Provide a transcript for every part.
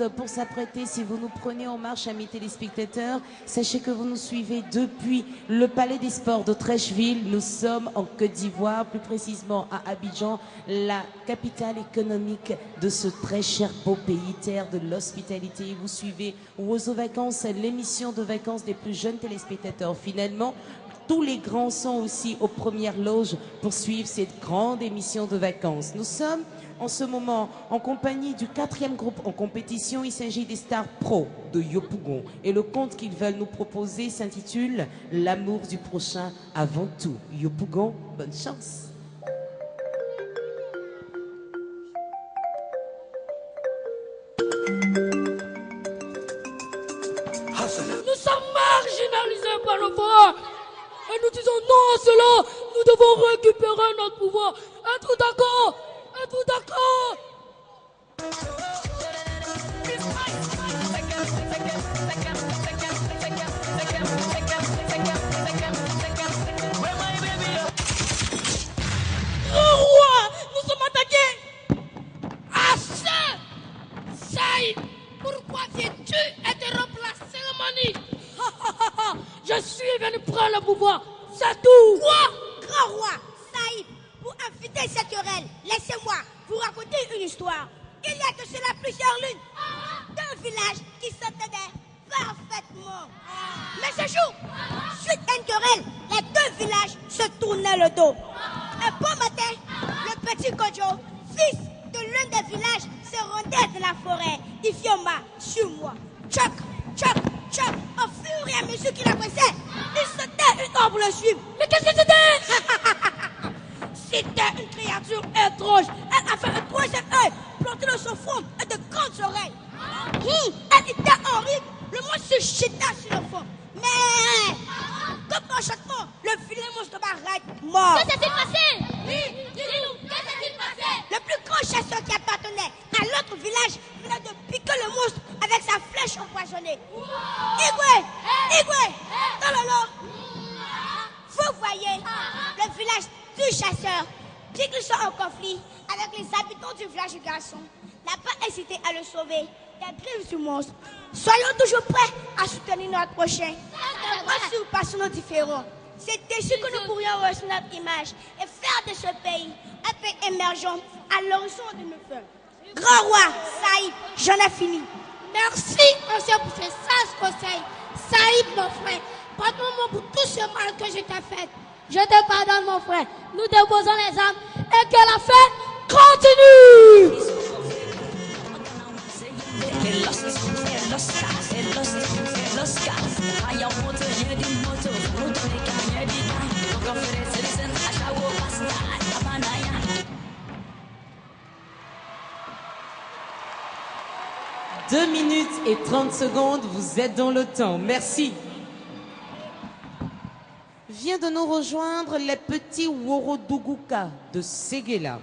secondes pour s'apprêter. Si vous nous prenez en marche, amis téléspectateurs, sachez que vous nous suivez depuis le Palais des Sports de Trècheville. Nous sommes en Côte d'Ivoire, plus précisément à Abidjan, la capitale économique de ce très cher beau pays, terre de l'hospitalité. Vous suivez Oiseau Vacances, l'émission de vacances des plus jeunes téléspectateurs. Finalement, tous les grands sont aussi aux premières loges pour suivre cette grande émission de vacances. Nous sommes en ce moment en compagnie du 4e groupe en compétition. Il s'agit des Stars Pro de Yopougon. Et le conte qu'ils veulent nous proposer s'intitule « L'amour du prochain avant tout ». Yopougon, bonne chance. Nous sommes marginalisés par le pouvoir. Et nous disons non à cela. Nous devons récupérer notre pouvoir. Êtes-vous d'accord? Êtes-vous d'accord? Grand roi, nous sommes attaqués. Assez. Saïd, pourquoi viens-tu interrompre la cérémonie? Je suis venu prendre le pouvoir, c'est tout. Quoi? Grand roi, Saïd, pour affûter cette querelle, laissez-moi vous raconter une histoire. Il y a de cela plusieurs lunes, deux villages qui s'entendaient parfaitement. Mais ce jour, suite à une querelle, les deux villages se tournaient le dos. Un bon matin, le petit Kojo, fils de l'un des villages, se rendait dans la forêt. Il fioma sur moi. Tchoc, tchoc, tchoc. Au fur et à mesure qu'il avançait, il sautait une ombre pour le suivre. Mais qu'est-ce que c'était? C'était une créature étrange. Elle avait un troisième œil planté dans son front et de grandes oreilles. Elle était en rythme. Le monstre se jeta sur le fond. Mais, comme enchantement, le filet monstre arrête mort. Que s'est-il passé? Oui, dis-nous, que s'est-il passé? Le plus grand chasseur qui appartenait à l'autre village venait de piquer le monstre avec sa flèche empoisonnée. Igwe! Igwe! Tololo! Vous voyez, le village du chasseur, qui glissait en conflit avec les habitants du village du garçon, n'a pas hésité à le sauver des griffes du monstre. Soyons toujours prêts à soutenir notre prochain. Voici où passons nos différents. C'est ainsi que nous pourrions reçu notre image et faire de ce pays un pays émergent à l'horizon de nos feux. Grand roi, Saïd, j'en ai fini. Merci, ancien, pour ces sages conseils. Saïd, mon frère, pardonne-moi pour tout ce mal que je t'ai fait. Je te pardonne, mon frère. Nous déposons les armes et que la fête continue. Deux minutes et 30 secondes, vous êtes dans le temps. Merci. Vient de nous rejoindre les petits Worodougouka de Séguéla.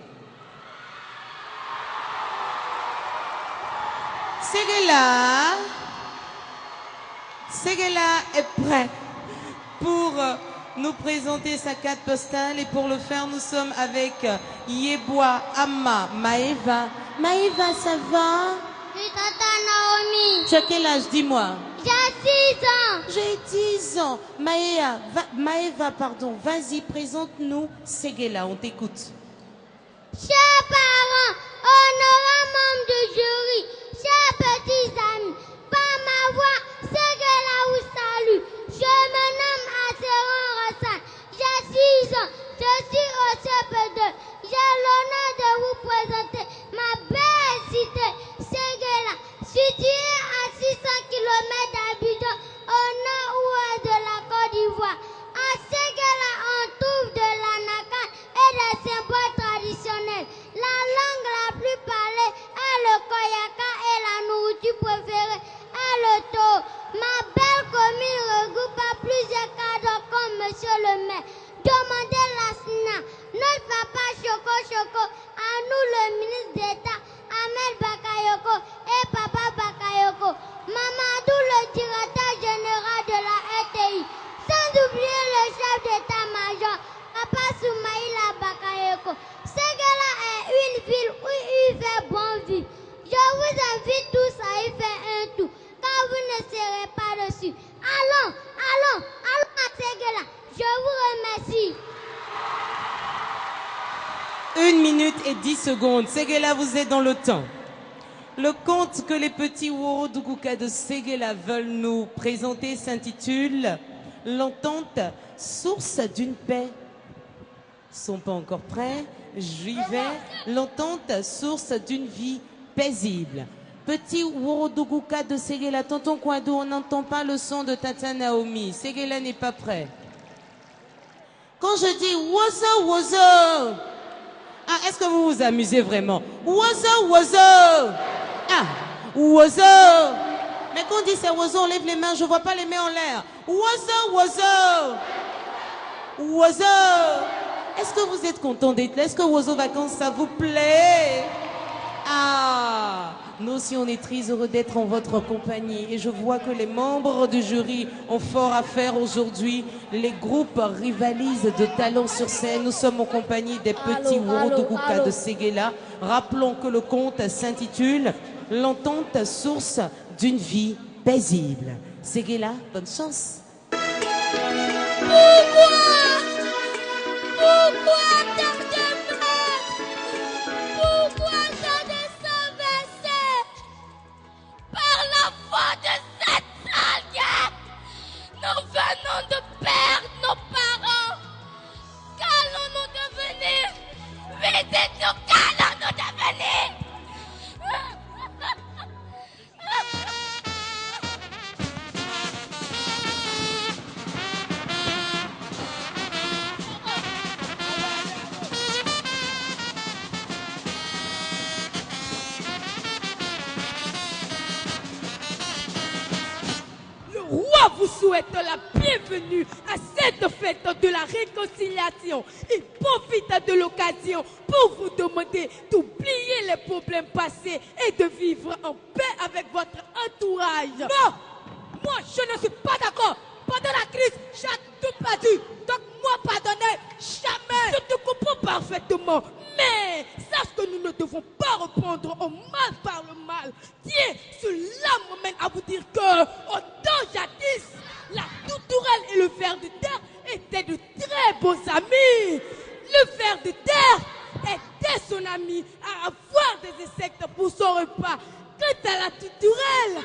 Séguéla est prêt pour nous présenter sa carte postale et pour le faire, nous sommes avec Yeboah Amma Maeva. Maeva, ça va? Oui, tata Naomi. Tu as quel âge, dis-moi? J'ai 6 ans. J'ai 10 ans. Maeva, pardon, vas-y, présente-nous Séguéla, on t'écoute. Chers parents, honorables membres du jury, chers petits amis, par ma voix, Séguéla vous salue. Je me nomme Asseron Rassan. J'ai 6 ans. Je suis au CP2. J'ai l'honneur de vous présenter ma belle cité, Séguéla, située à 600 km d'Abidjan, au nord-ouest de la Côte d'Ivoire. À Séguéla, on trouve de l'anakan et des symboles traditionnels. La langue la plus parlée est le koyaka et la nourriture préférée est le taureau. Ma belle commune regroupe plusieurs cadres comme Monsieur le maire. Demandez la SNA, notre papa Choco Choco, à nous le ministre d'État, Ahmed Bakayoko et papa Bakayoko, Mamadou le directeur général de la RTI, sans oublier le chef d'état-major, papa Soumaïla Bakayoko. Séguéla est une ville où il fait bon vivre. Je vous invite tous à y et 10 secondes. Séguéla, vous êtes dans le temps. Le conte que les petits Worodougouka de Séguéla veulent nous présenter s'intitule « L'entente, source d'une paix ». Ils sont pas encore prêts. J'y vais. L'entente, source d'une vie paisible. Petit Worodougouka de Séguéla, tonton Kouadou, on n'entend pas le son de Tata Naomi. Séguéla n'est pas prêt. Quand je dis Wozo, Wozo, ah, est-ce que vous vous amusez vraiment? Wozo, Wozo, ah, Wozo. Mais quand on dit c'est Wozo, on lève les mains, je vois pas les mains en l'air. Wozo, Wozo, Wozo. Est-ce que vous êtes content d'être là? Est-ce que Wozo Vacances, ça vous plaît? Ah, nous aussi on est très heureux d'être en votre compagnie et je vois que les membres du jury ont fort à faire aujourd'hui. Les groupes rivalisent de talent sur scène. Nous sommes en compagnie des petits Worodougouka de Séguéla. Rappelons que le conte s'intitule « L'entente, source d'une vie paisible ». Séguéla, bonne chance. Pourquoi tant de meurtres? Pourquoi tant de sang versé? Par la faute de cette sale guerre, nous venons de perdre nos parents. Qu'allons-nous devenir? Vite, dites-nous, qu'allons-nous devenir? Le roi vous souhaite la bienvenue à cette fête de la réconciliation. Il profite de l'occasion pour vous demander d'oublier les problèmes passés et de vivre en paix avec votre entourage. Non! Moi, je ne suis pas d'accord. Pendant la crise, j'ai tout perdu. Donc, moi, pardonner, jamais. Je te comprends parfaitement. Mais sache que nous ne devons pas répondre au mal par le mal. Tiens, cela m'amène à vous dire que, au temps jadis, la tourterelle et le ver de terre étaient de très bons amis. Le ver de terre était son ami à avoir des insectes pour son repas. Quant à la tourterelle,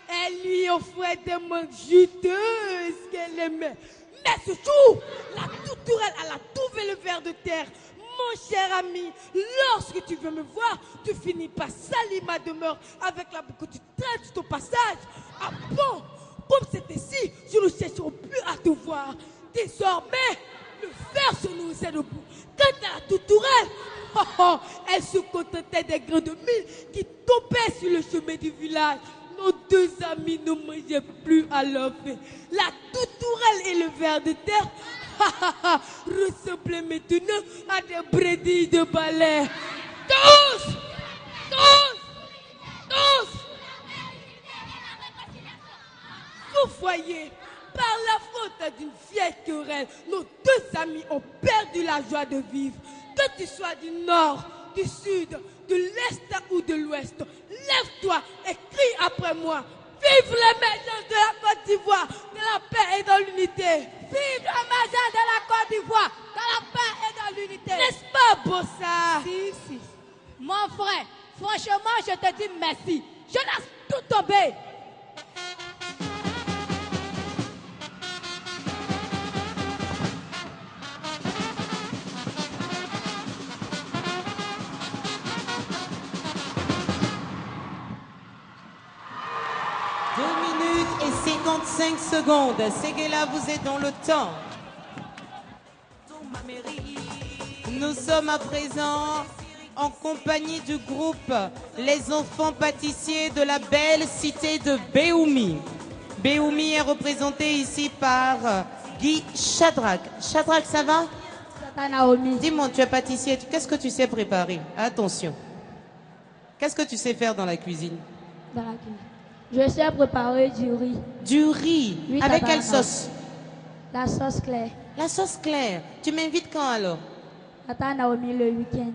elle lui offrait des mangues juteuses qu'elle aimait. Mais ce jour, la tourterelle a trouvé le ver de terre. Mon cher ami, lorsque tu veux me voir, tu finis par salir ma demeure avec la boucle que tu traites ton passage. Ah bon? Comme c'est ainsi, je ne chercherai plus à te voir. Désormais, le ver se nourrissait debout. Quant à la tourterelle, elle se contentait des grains de mil qui tombaient sur le chemin du village. Nos deux amis ne mangeaient plus à leur faim. La tourterelle et le ver de terre ressemblaient maintenant à des brebis de balai. Tous! Vous voyez, par la faute d'une vieille querelle, nos deux amis ont perdu la joie de vivre. Que tu sois du nord, du sud, de l'est ou de l'ouest, lève-toi et crie après moi. Vive l'émergence de la Côte d'Ivoire, de la paix et de l'unité. Vive l'émergence de la Côte d'Ivoire, de la paix et de l'unité. N'est-ce pas beau ça? Si. Mon frère, franchement, je te dis merci. Je laisse tout tomber. Et 55 secondes. Séguéla, vous êtes dans le temps. Nous sommes à présent en compagnie du groupe Les Enfants Pâtissiers de la belle cité de Béoumi. Béoumi est représenté ici par Guy Shadrach. Shadrach, ça va? Dis-moi, tu es pâtissier, qu'est-ce que tu sais préparer? Attention. Qu'est-ce que tu sais faire dans la cuisine? Dans la cuisine. Je sais préparer du riz. Du riz? Oui, avec quelle sauce? La sauce claire. La sauce claire. Tu m'invites quand alors? Tata Naomi, le week-end.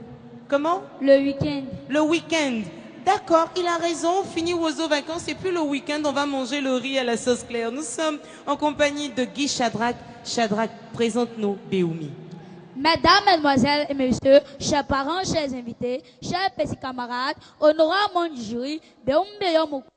Comment? Le week-end. Le week-end. D'accord, il a raison. Fini Wozo Vacances et puis le week-end, on va manger le riz à la sauce claire. Nous sommes en compagnie de Guy Shadrach. Shadrach, présente-nous Béoumi. Mesdames, Mesdemoiselles et Messieurs, chers parents, chers invités, chers petits camarades, honorable monde du jury,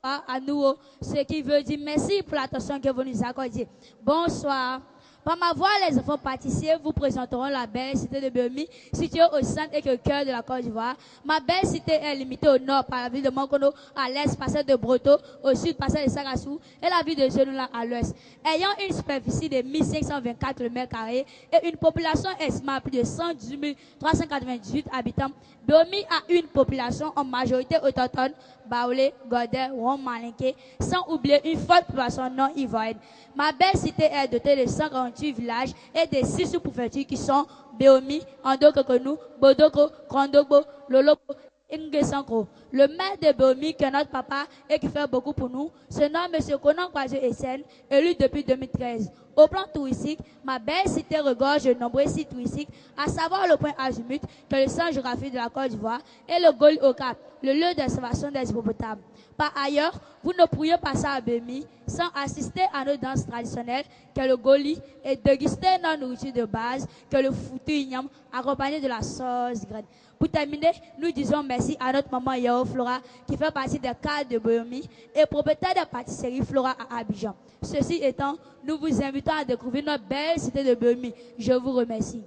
à nous, ce qui veut dire merci pour l'attention que vous nous accordez. Bonsoir. Par ma voix, les enfants pâtissiers vous présenteront la belle cité de Béomi, située au centre et au cœur de la Côte d'Ivoire. Ma belle cité est limitée au nord par la ville de Mankono, à l'est par celle de Broto, au sud par celle de Sagassou et la ville de Genoula à l'ouest. Ayant une superficie de 1524 km² et une population estimée à plus de 118 398 habitants, Béomi a une population en majorité autochtone, Baoulé, Godé, Rom, Malinké, sans oublier une forte population non ivoirienne. Ma belle cité est dotée de 148 villages et de 6 sous-préfectures qui sont Béomi, Andokokonou, Bodoko, Krondobo, Lolobo, Ingesankro. Le maire de Béomi, qui est notre papa et qui fait beaucoup pour nous, se nomme M. Conan Kwazio Essène, élu depuis 2013. Au plan touristique, ma belle cité regorge de nombreux sites touristiques, à savoir le point Azumut, qui est le centre géographique de la Côte d'Ivoire, et le Goli au Cap, le lieu d'observation des hippopotames. Par ailleurs, vous ne pourriez passer à Béomi sans assister à nos danses traditionnelles, que le Goli, et déguster notre nourriture de base, que le foutu ignam, accompagné de la sauce graine. Pour terminer, nous disons merci à notre maman Yao Flora, qui fait partie des cadres de Béomi et propriétaire de la pâtisserie Flora à Abidjan. Ceci étant, nous vous invitons à découvrir notre belle cité de Béomi. Je vous remercie.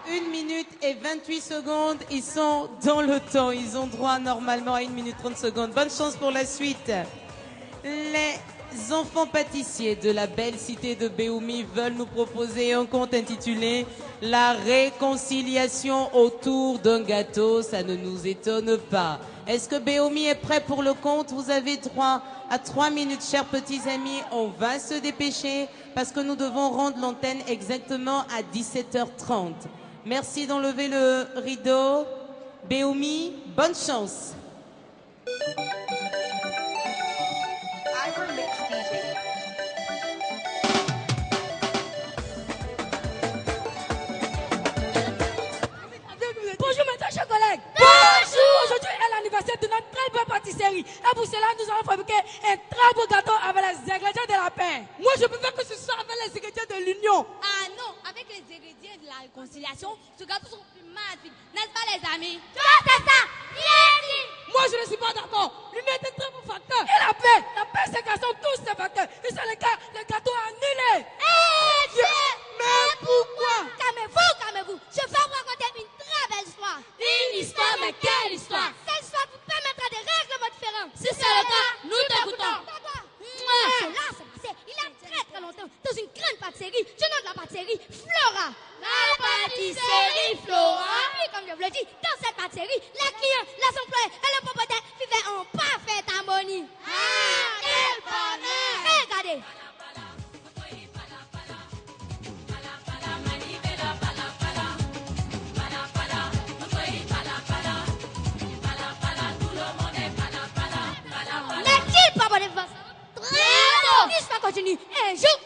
1 minute et 28 secondes, ils sont dans le temps, ils ont droit normalement à 1 minute 30 secondes. Bonne chance pour la suite. Les enfants pâtissiers de la belle cité de Béomi veulent nous proposer un conte intitulé « La réconciliation autour d'un gâteau ». Ça ne nous étonne pas. Est-ce que Béomi est prêt pour le conte? Vous avez droit à 3 minutes, chers petits amis. On va se dépêcher parce que nous devons rendre l'antenne exactement à 17h30. Merci d'enlever le rideau. Béomi, bonne chance. Bonjour mes chers collègues. Bonjour. Aujourd'hui est l'anniversaire de notre très belle pâtisserie. Et pour cela, nous allons fabriquer un très beau gâteau avec les ingrédients de la paix. Moi, je préfère que ce soit avec les ingrédients de l'union. Ah non, avec les ingrédients de la réconciliation, ce gâteau sera plus magnifique. N'est-ce pas les amis? C'est ça. Moi, je ne suis pas d'accord. L'union est un très bon facteur. Et la paix, c'est grâce à tous ces facteurs. Et c'est le cas, le gâteau est annulé. Mais pourquoi? Calmez-vous. Je vais vous raconter une très belle histoire. Une histoire, mais quelle histoire? Cette histoire vous permettra de règlements différents. Si c'est le cas, nous t'écoutons. Cela s'est passé il y a très très longtemps dans une grande pâtisserie. Je nomme la pâtisserie Flora. La pâtisserie Flora. Oui, comme je vous l'ai dit, dans cette pâtisserie, les clients, les employés et le propriétaire vivaient en parfaite harmonie. Ah, quel bonheur! Regardez. N'est-il pas bon de voir ça? L'histoire continue. Un jour,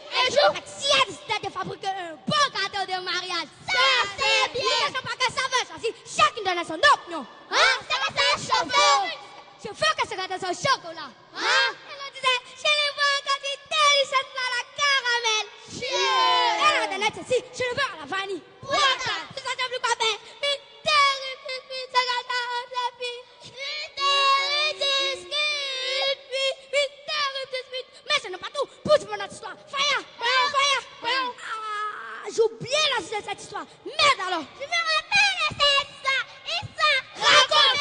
Tia a décidé de fabriquer un bon gâteau de mariage. Ça, c'est bien. Ne sachant pas que ça veut choisir, chacune donnait son opinion. C'est que ça chauffeur. Je veux que ce gâteau soit au chocolat. Elle disait, je le veux en quantité délicieuse à la caramel. Elle a donné ceci, je le veux à la vanille. C'est ça, je veux pas bien. Mais terrible, ce gâteau, c'est mais ce n'est pas tout. Pousse-moi notre histoire. Fire. J'ai oublié la suite de cette histoire. Merde alors. Je me rappelle de cette histoire. Raconte.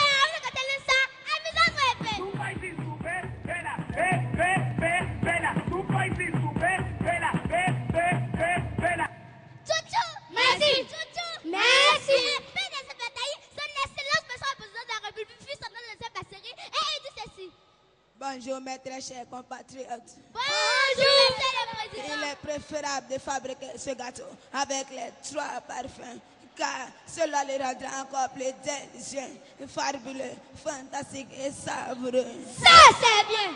Merci. Bonjour mes très chers compatriotes. Bonjour, monsieur le président. Il est préférable de fabriquer ce gâteau avec les 3 parfums, car cela le rendra encore plus délicieux, fabuleux, fantastique et savoureux. Ça, c'est bien.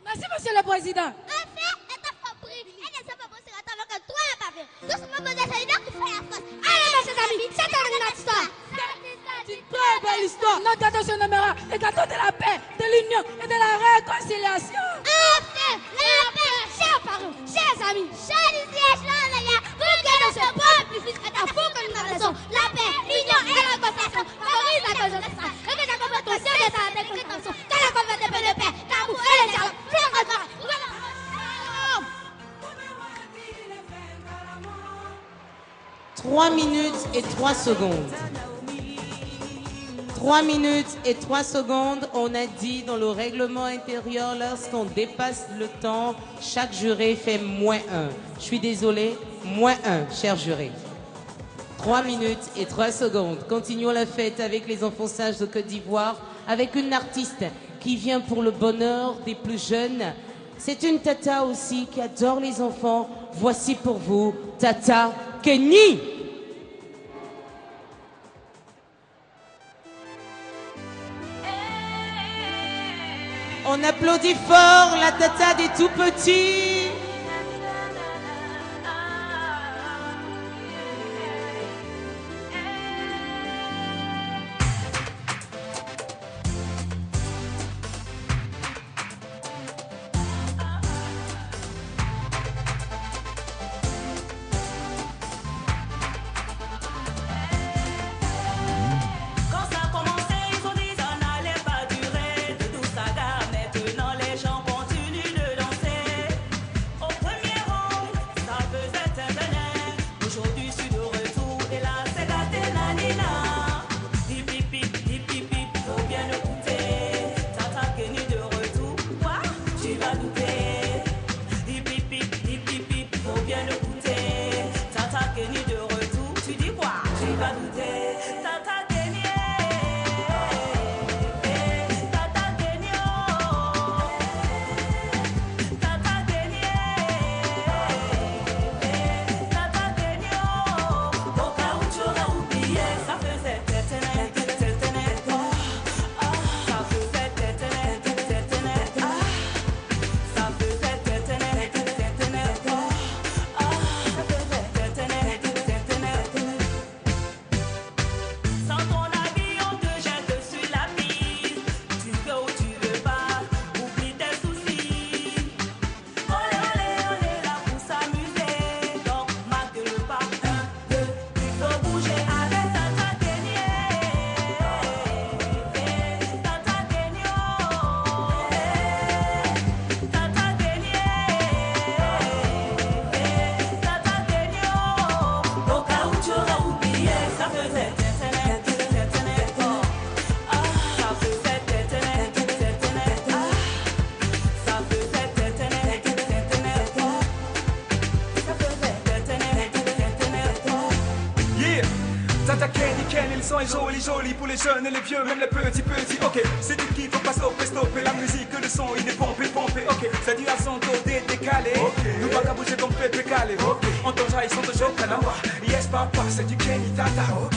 Merci, monsieur le président. En fait, elle a compris. Elle ne sait pas ce gâteau avec 3 parfums. Tout ce que vous êtes là qui fait la force. Allez, mes chers amis, c'est notre histoire. C'est une très belle histoire. Notre gâteau se nommera le gâteau de la paix, de l'union et de la réconciliation. Enfin, la paix, chers parents, chers amis, chers ici, chers là, vous qui ne se pas plus vite 3 minutes et 3 secondes. 3 minutes et 3 secondes, on a dit dans le règlement intérieur, lorsqu'on dépasse le temps, chaque juré fait -1. Je suis désolée, -1, cher juré. 3 minutes et 3 secondes. Continuons la fête avec les enfants sages de Côte d'Ivoire, avec une artiste qui vient pour le bonheur des plus jeunes. C'est une tata aussi qui adore les enfants. Voici pour vous, Tata Kenny. On applaudit fort la tata des tout petits. Joli pour les jeunes et les vieux, même les petits. Ok, c'est du kiff, faut pas stopper la musique, le son il est pompé. Ok, ça dit à son dos décalé. Nous pas qu'à bouger comme Pépé Calé. On t'en jaille sans te choquer. Yes papa, c'est du Kenny Tata. Ok.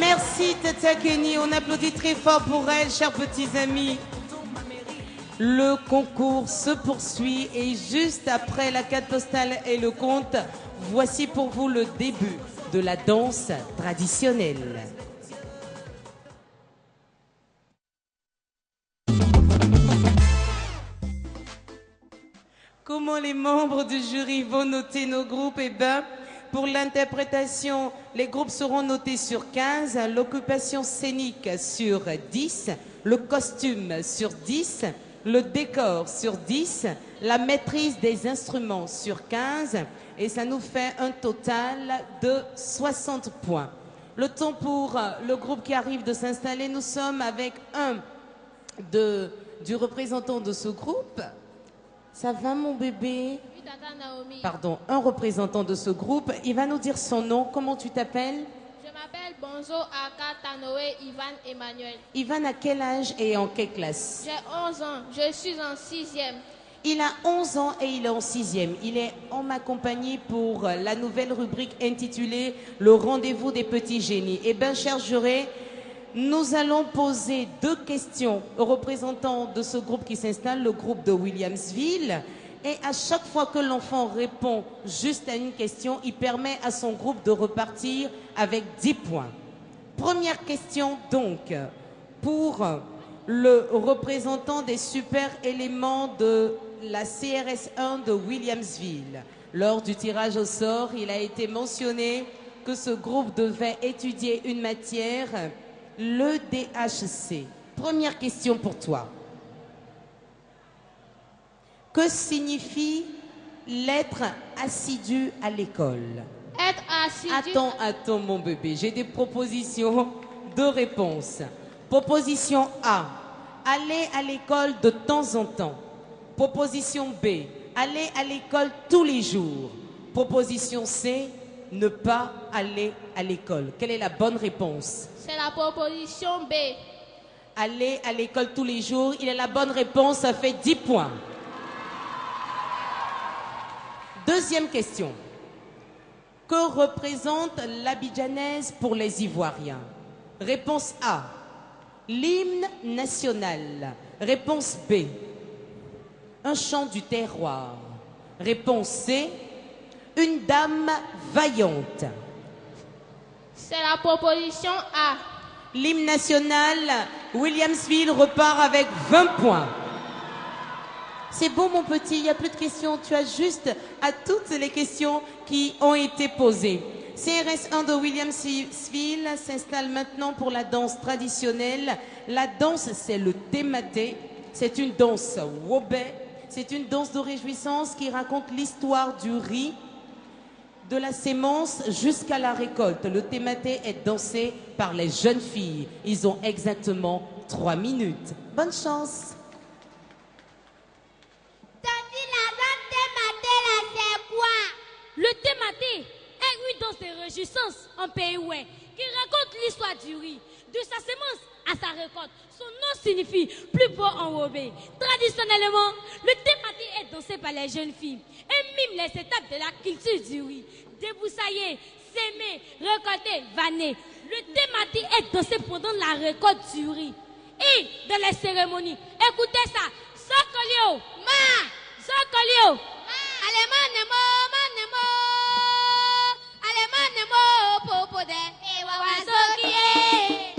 Merci Tata Kenny, on applaudit très fort pour elle, chers petits amis. Le concours se poursuit et juste après la carte postale et le conte, voici pour vous le début de la danse traditionnelle. Comment les membres du jury vont noter nos groupes? Eh bien, pour l'interprétation, les groupes seront notés sur 15, l'occupation scénique sur 10, le costume sur 10, le décor sur 10, la maîtrise des instruments sur 15, et ça nous fait un total de 60 points. Le temps pour le groupe qui arrive de s'installer, nous sommes avec du représentant de ce groupe. Ça va mon bébé? Tata Naomi. Pardon, un représentant de ce groupe. Il va nous dire son nom. Comment tu t'appelles? Je m'appelle Bonzo Aka Tanoé Ivan Emmanuel. Ivan a quel âge et en quelle classe? J'ai 11 ans. Je suis en 6e. Il a 11 ans et il est en 6e. Il est en ma compagnie pour la nouvelle rubrique intitulée « Le rendez-vous des petits génies ». Eh bien, chers jurés, nous allons poser 2 questions aux représentants de ce groupe qui s'installe, le groupe de Williamsville. Et à chaque fois que l'enfant répond juste à une question, il permet à son groupe de repartir avec 10 points. Première question donc, pour le représentant des super éléments de la CRS 1 de Williamsville. Lors du tirage au sort, il a été mentionné que ce groupe devait étudier une matière, le DHC. Première question pour toi. Que signifie l'être assidu à l'école? Être assidu. Attends mon bébé, j'ai des propositions de réponses. Proposition A, aller à l'école de temps en temps. Proposition B, aller à l'école tous les jours. Proposition C, ne pas aller à l'école. Quelle est la bonne réponse? C'est la proposition B. Aller à l'école tous les jours, il est la bonne réponse, ça fait 10 points. Deuxième question. Que représente l'abidjanaise pour les Ivoiriens? Réponse A, l'hymne national. Réponse B, un chant du terroir. Réponse C, une dame vaillante. C'est la proposition A. L'hymne national, Williamsville repart avec 20 points. C'est bon mon petit, il n'y a plus de questions. Tu as juste à toutes les questions qui ont été posées. CRS 1 de Williamsville s'installe maintenant pour la danse traditionnelle. La danse, c'est le thématé. C'est une danse wobé. C'est une danse de réjouissance qui raconte l'histoire du riz, de la sémence jusqu'à la récolte. Le thématé est dansé par les jeunes filles. Ils ont exactement 3 minutes. Bonne chance. Le thématé est une danse de réjouissance en pays ouest qui raconte l'histoire du riz, de sa sémence à sa récolte. Son nom signifie plus beau en wobé. Traditionnellement, le thématé est dansé par les jeunes filles et mime les étapes de la culture du riz. Débroussailler, s'aimer, récolter, vanner. Le thématique est dansé pendant la récolte du riz. Et dans les cérémonies, écoutez ça. Sokolio, ma, Sokolio, ma, allemand nemo, manemo, allemand nemo, popode, et wawa sokie.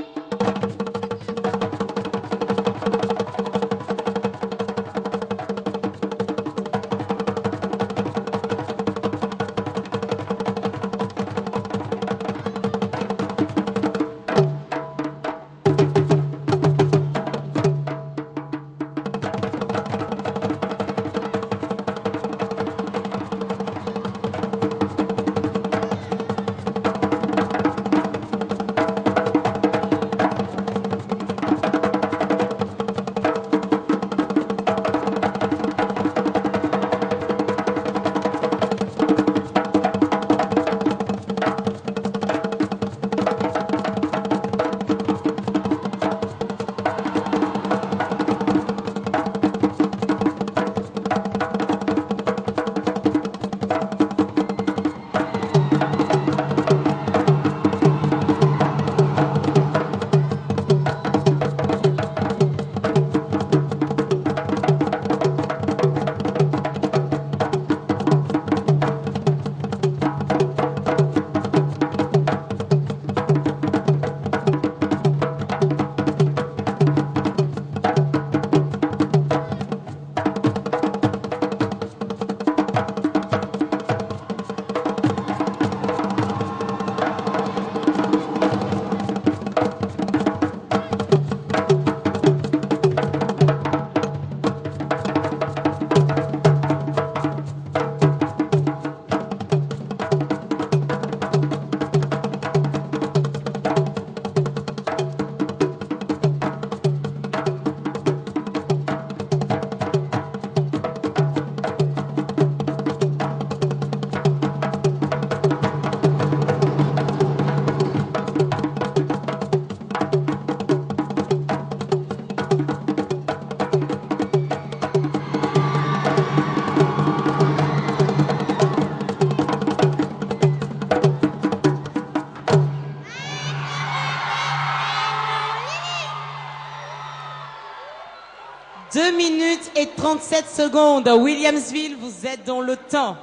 2 minutes et 37 secondes. Williamsville, vous êtes dans le temps.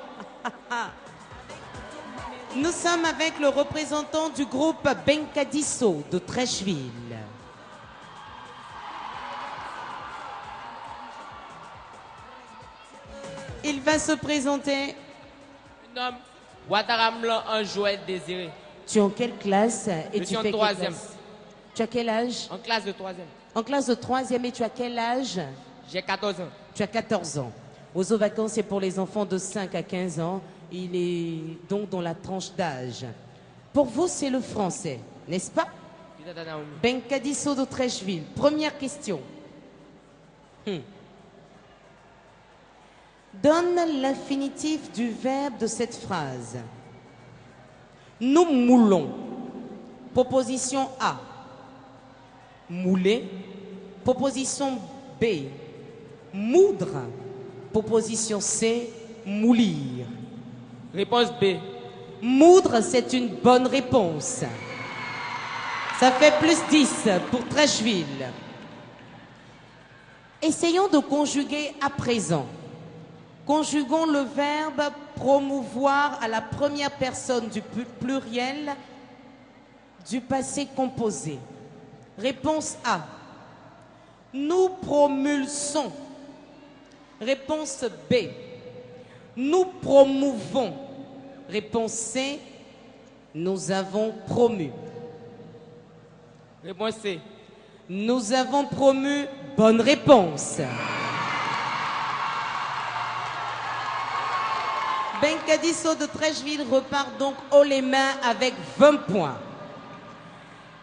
Nous sommes avec le représentant du groupe Benkadisso de Trècheville. Il va se présenter. Nom Ouattara un jouet désiré. Tu es en quelle classe et Je tu suis en fais quelle troisième. classe? Tu as quel âge? En classe de troisième. En classe de troisième et tu as quel âge? J'ai 14 ans. Tu as 14 ans. Aux vacances, c'est pour les enfants de 5 à 15 ans. Il est donc dans la tranche d'âge. Pour vous, c'est le français, n'est-ce pas? Benkadisso de Trècheville. Première question. Donne l'infinitif du verbe de cette phrase. Nous moulons. Proposition A. Mouler. Proposition B. Moudre. Proposition C. Moulir. Réponse B. Moudre, c'est une bonne réponse. Ça fait plus 10 pour Trècheville. Essayons de conjuguer à présent. Conjuguons le verbe promouvoir à la première personne du pluriel du passé composé. Réponse A. Nous promulsons. Réponse B. Nous promouvons. Réponse C. Nous avons promu. Réponse C. Nous avons promu. Bonne réponse. Benkadisso de Trècheville repart donc haut les mains avec 20 points.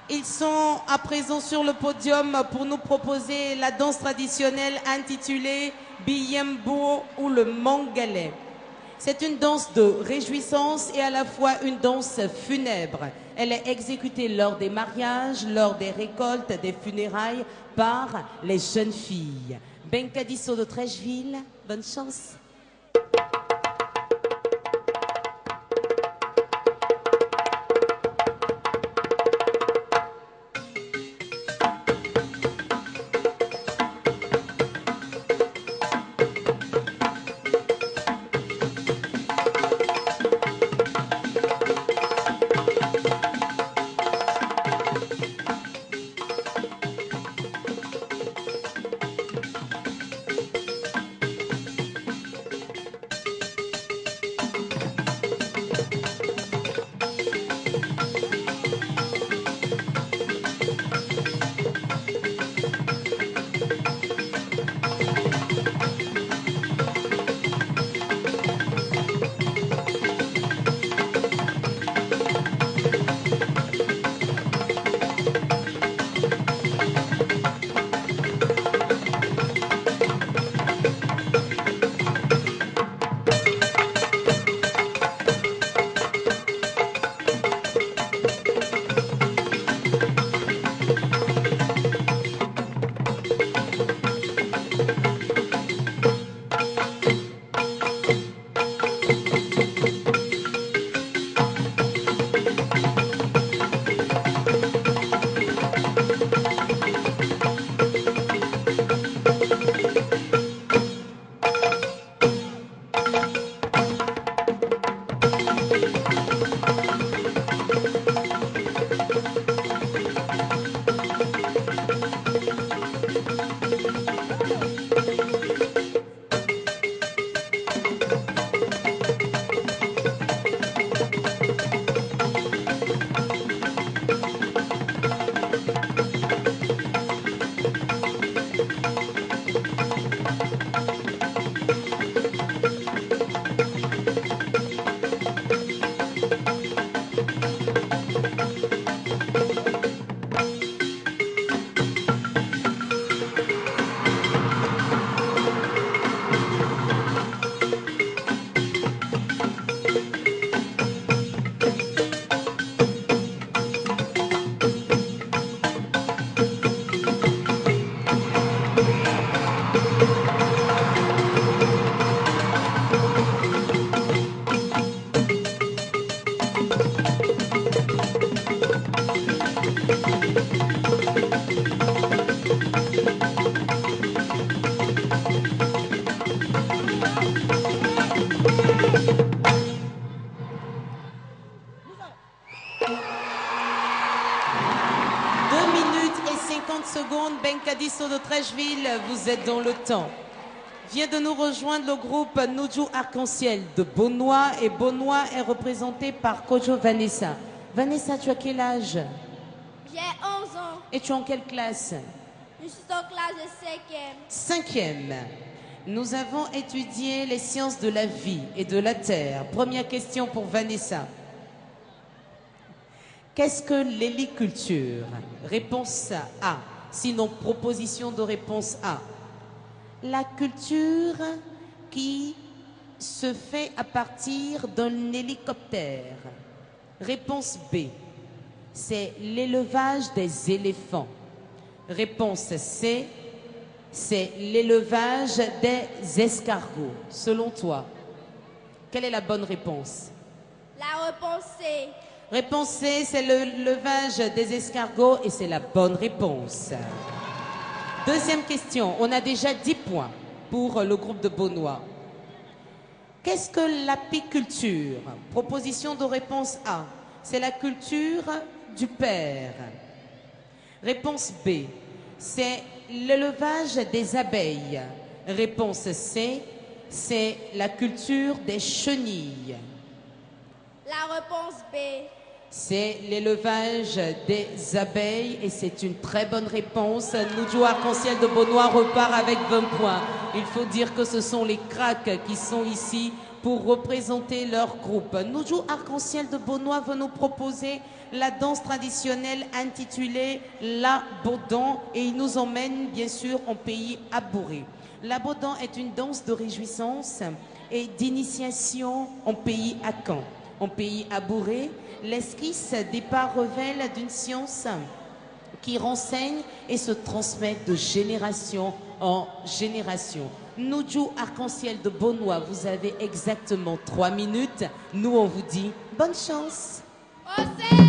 Ils sont à présent sur le podium pour nous proposer la danse traditionnelle intitulée Biyembo ou le Mangalais. C'est une danse de réjouissance et à la fois une danse funèbre. Elle est exécutée lors des mariages, lors des récoltes, des funérailles par les jeunes filles. Benkadisso de Trècheville, bonne chance. Raymond Benkadisso de Trècheville, vous êtes dans le temps. Vient de nous rejoindre le groupe Noujou Arc-en-Ciel de Beaunois et Beaunois est représenté par Kojo Vanessa. Vanessa, tu as quel âge? J'ai 11 ans. Et tu es en quelle classe? Je suis en classe de 5e. 5e. Nous avons étudié les sciences de la vie et de la terre. Première question pour Vanessa. Qu'est-ce que l'héliculture? Réponse A. Sinon, proposition de réponse A. La culture qui se fait à partir d'un hélicoptère. Réponse B. C'est l'élevage des éléphants. Réponse C. C'est l'élevage des escargots. Selon toi, quelle est la bonne réponse? La réponse C. Réponse C, c'est l'élevage des escargots et c'est la bonne réponse. Deuxième question, on a déjà 10 points pour le groupe de Beaunois. Qu'est-ce que l'apiculture? Proposition de réponse A, c'est la culture du père. Réponse B, c'est l'élevage des abeilles. Réponse C, c'est la culture des chenilles. La réponse B. C'est l'élevage des abeilles et c'est une très bonne réponse. Noujou Arc-en-Ciel de Beaunois repart avec 20 points. Il faut dire que ce sont les cracks qui sont ici pour représenter leur groupe. Noujou Arc-en-Ciel de Beaunois veut nous proposer la danse traditionnelle intitulée l'Abodan et il nous emmène bien sûr en pays abouré. L'Abodan est une danse de réjouissance et d'initiation en pays akan. En pays abouré, l'esquisse départ révèle d'une science qui renseigne et se transmet de génération en génération. Noujou Arc-en-Ciel de Beaunois, vous avez exactement 3 minutes. Nous, on vous dit bonne chance. Au